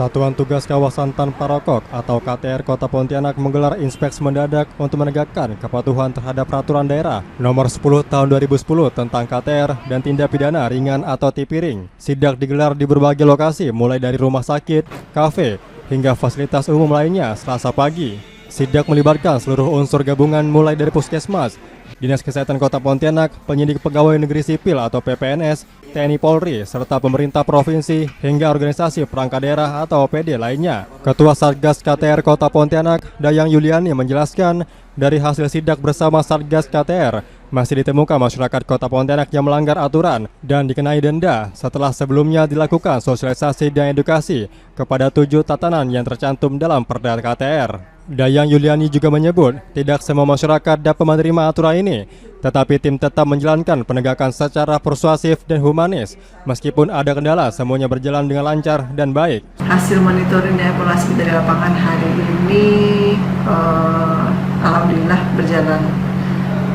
Satuan Tugas Kawasan Tanpa Rokok atau KTR Kota Pontianak menggelar inspeksi mendadak untuk menegakkan kepatuhan terhadap peraturan daerah nomor 10 tahun 2010 tentang KTR dan tindak pidana ringan atau tipiring. Sidak digelar di berbagai lokasi mulai dari rumah sakit, kafe, hingga fasilitas umum lainnya Selasa pagi. Sidak melibatkan seluruh unsur gabungan mulai dari Puskesmas, Dinas Kesehatan Kota Pontianak, penyidik pegawai negeri sipil atau PPNS, TNI Polri, serta pemerintah provinsi hingga organisasi perangkat daerah atau OPD lainnya. Ketua Satgas KTR Kota Pontianak, Dayang Yuliani menjelaskan, dari hasil sidak bersama Satgas KTR, masih ditemukan masyarakat Kota Pontianak yang melanggar aturan dan dikenai denda setelah sebelumnya dilakukan sosialisasi dan edukasi kepada 7 tatanan yang tercantum dalam Perda KTR. Dayang Yuliani juga menyebut tidak semua masyarakat dapat menerima aturan ini, tetapi tim tetap menjalankan penegakan secara persuasif dan humanis. Meskipun ada kendala, semuanya berjalan dengan lancar dan baik. Hasil monitoring dan evaluasi dari lapangan hari ini alhamdulillah berjalan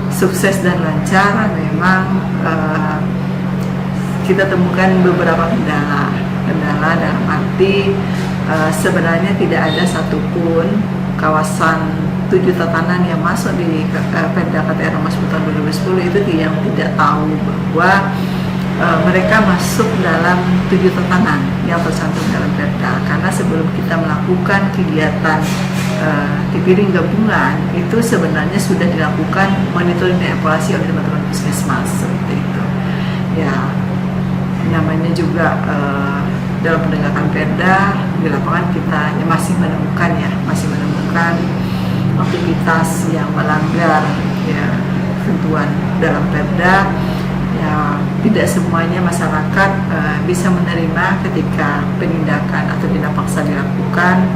sukses dan lancar. Memang kita temukan beberapa kendala dalam arti sebenarnya tidak ada satupun kawasan 7 tatanan yang masuk di Perda KTR nomor 10 tahun 2010 itu yang tidak tahu bahwa mereka masuk dalam 7 tatanan yang tercantum dalam Perda. Karena sebelum kita melakukan kegiatan tipiring gabungan itu sebenarnya sudah dilakukan monitoring dan evaluasi oleh teman-teman Puskesmas seperti itu. Ya, namanya juga dalam penegakan Perda di lapangan kita masih menemukan aktivitas yang melanggar ketentuan dalam Perda. Ya, tidak semuanya masyarakat bisa menerima ketika penindakan atau tindak paksa dilakukan,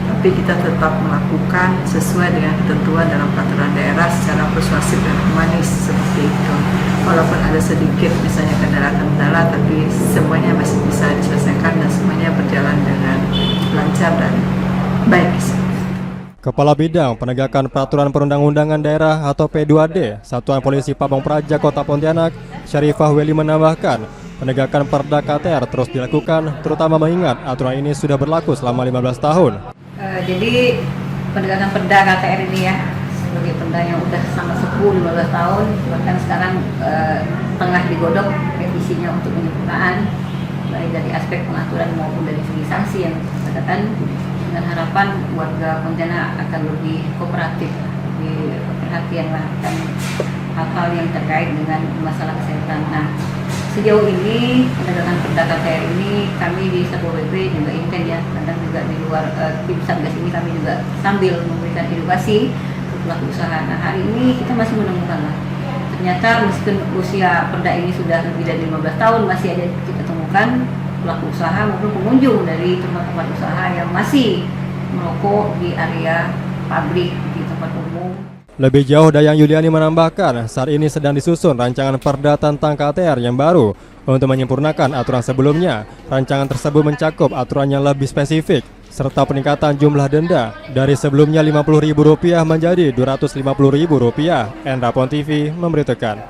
tapi kita tetap melakukan sesuai dengan ketentuan dalam peraturan daerah secara persuasif dan humanis seperti itu. Walaupun ada sedikit misalnya kendala-kendala, tapi semuanya masih bisa diselesaikan dan semuanya berjalan dengan lancar dan baik. Kepala Bidang Penegakan Peraturan Perundang-undangan Daerah atau P2D, Satuan Polisi Pamong Praja Kota Pontianak, Syarifah Weli menambahkan, penegakan Perda KTR terus dilakukan, terutama mengingat aturan ini sudah berlaku selama 15 tahun. Jadi penegakan Perda KTR ini ya, sebagai Perda yang sudah sangat sepuh 15 tahun, bahkan sekarang tengah digodok revisinya untuk penyempurnaan, baik dari aspek pengaturan maupun dari segi sanksi yang dikatakan, dengan harapan warga Pontianak akan lebih kooperatif, lebih perhatian akan hal-hal yang terkait dengan masalah kesehatan. Nah, sejauh ini penegakan Perda KTR ini kami di Satpol PP juga intens ya, kadang juga di luar tim Satgas ini kami juga sambil memberikan edukasi untuk pelaku usaha. Nah, hari ini kita masih menemukan ternyata meskipun usia Perda ini sudah lebih dari 15 tahun masih ada kita temukan pelaku usaha maupun pengunjung dari tempat-tempat usaha yang masih merokok di area pabrik, di tempat umum. Lebih jauh, Dayang Yuliani menambahkan, saat ini sedang disusun rancangan Perda tentang KTR yang baru untuk menyempurnakan aturan sebelumnya. Rancangan tersebut mencakup aturan yang lebih spesifik, serta peningkatan jumlah denda dari sebelumnya Rp50.000 menjadi Rp250.000. Endra Pon TV memberitakan.